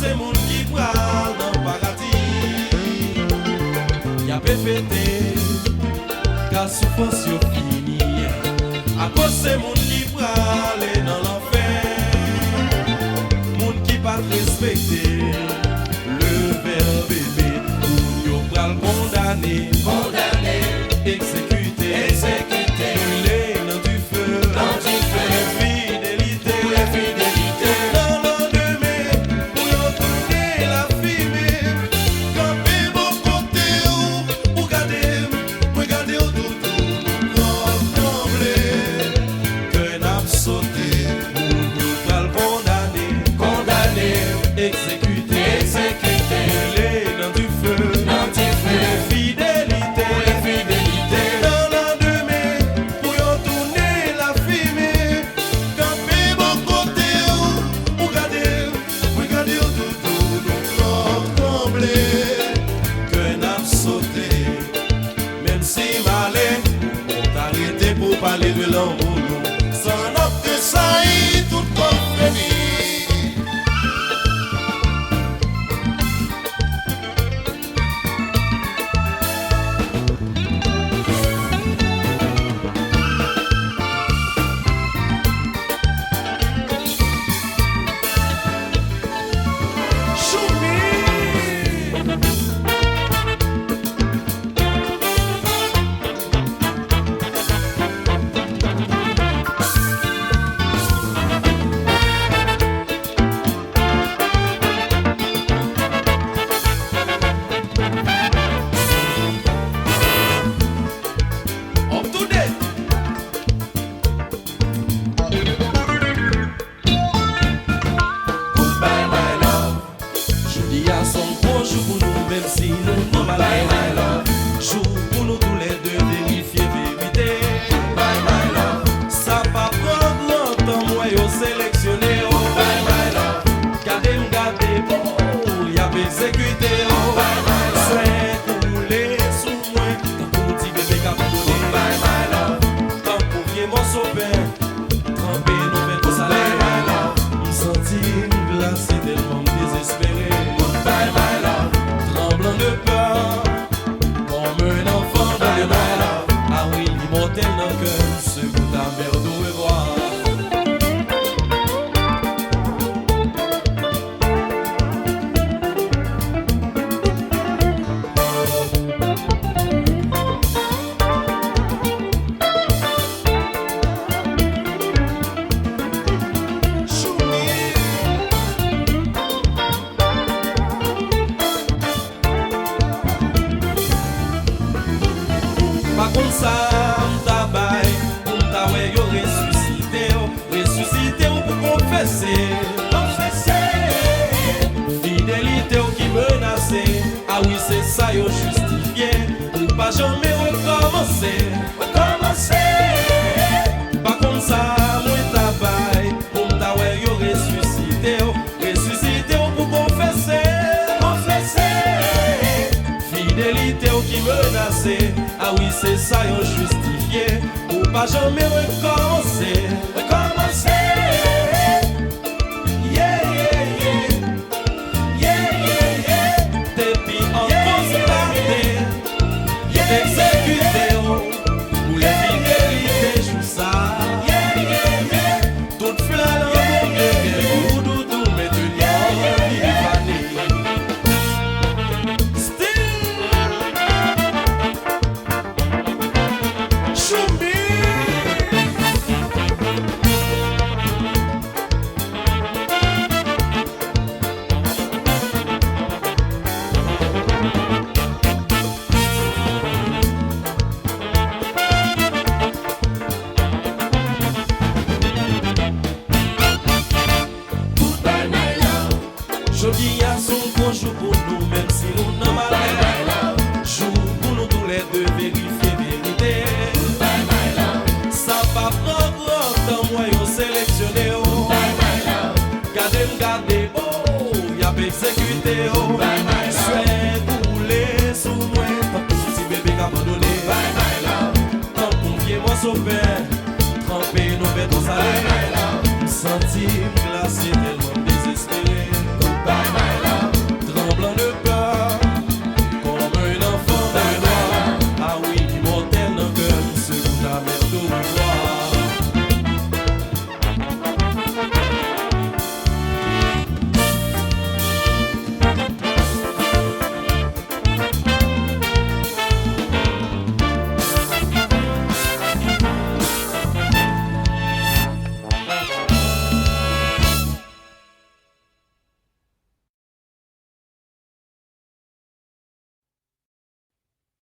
c'est moun qui pral dans le paradis. Y'a pas fêté, car souffrance yo fini. À cause c'est moun qui pral dans l'enfer. Moun qui pas respecté le père bébé. Moun yo pral condamné, exécuté, brûlé dans du feu, fidélité, dans l'endemain, pour y retourner la fumée. Camper bon côté ou regarder au doudou, trembler, que n'a sauté, moun yo pral condamné, exécuté, brûlé dans du feu, fidélité, dans l'endemain, pour y retourner la fumée. Camper bon côté ou regarder au doudou, trembler, que n'a sauté, même si malais, on t'arrêter pour parler de l'enroulou, sans note de saillie, tout comme fini. Up to date. Goodbye my love. Jeudi à son bon jour pour nous, même si nous pas my love. Jour pour nous tous les deux vérifier vérité. Goodbye my love. Ça pas prendre longtemps moi yo sélectionné. Oh bye my love. Gardez bon, y a exécuté. Oh bye my love. C'est coulé sous moi, tant petit bébé cap donné. Bye my love. Tant pour vieux mon sauveur, trempé nos bêtes au salaire. My love. M'sentir glacé tellement désespéré. Goodbye my love. Tremblant de peur, comme un enfant dans les bras. Ah oui, l'immortel dans le cœur, ce goût à verre d'eau et boire. Pas comme ça, m'ta bail, m'ta ouais yo ressuscité ou pour confesser, fidélité ou qui menaçait, ah oui c'est ça yo justifié, ou pas jamais recommencer, pas comme ça, m'ta bail, m'ta ouais yo ressuscité ou pour confesser, fidélité ou qui menaçait, ah oui c'est ça yo justifié, ou pas jamais recommencer. Yeah, yeah, yeah. Yeah, yeah, yeah. Depuis en constaté, y est exécuté, pour les fidélités joue ça. Yeah, yeah, yeah. Toute fleur dans mon cœur, ou doudou, mais de l'or, il est fané. Jeudi à son bon jour pour nous, même si nous n'en malheur. Jour pour nous tous les deux vérifier vérité. Ça va prendre longtemps, moi yo sélectionné. Oh, gardez, oh, y a exécuté. Oh,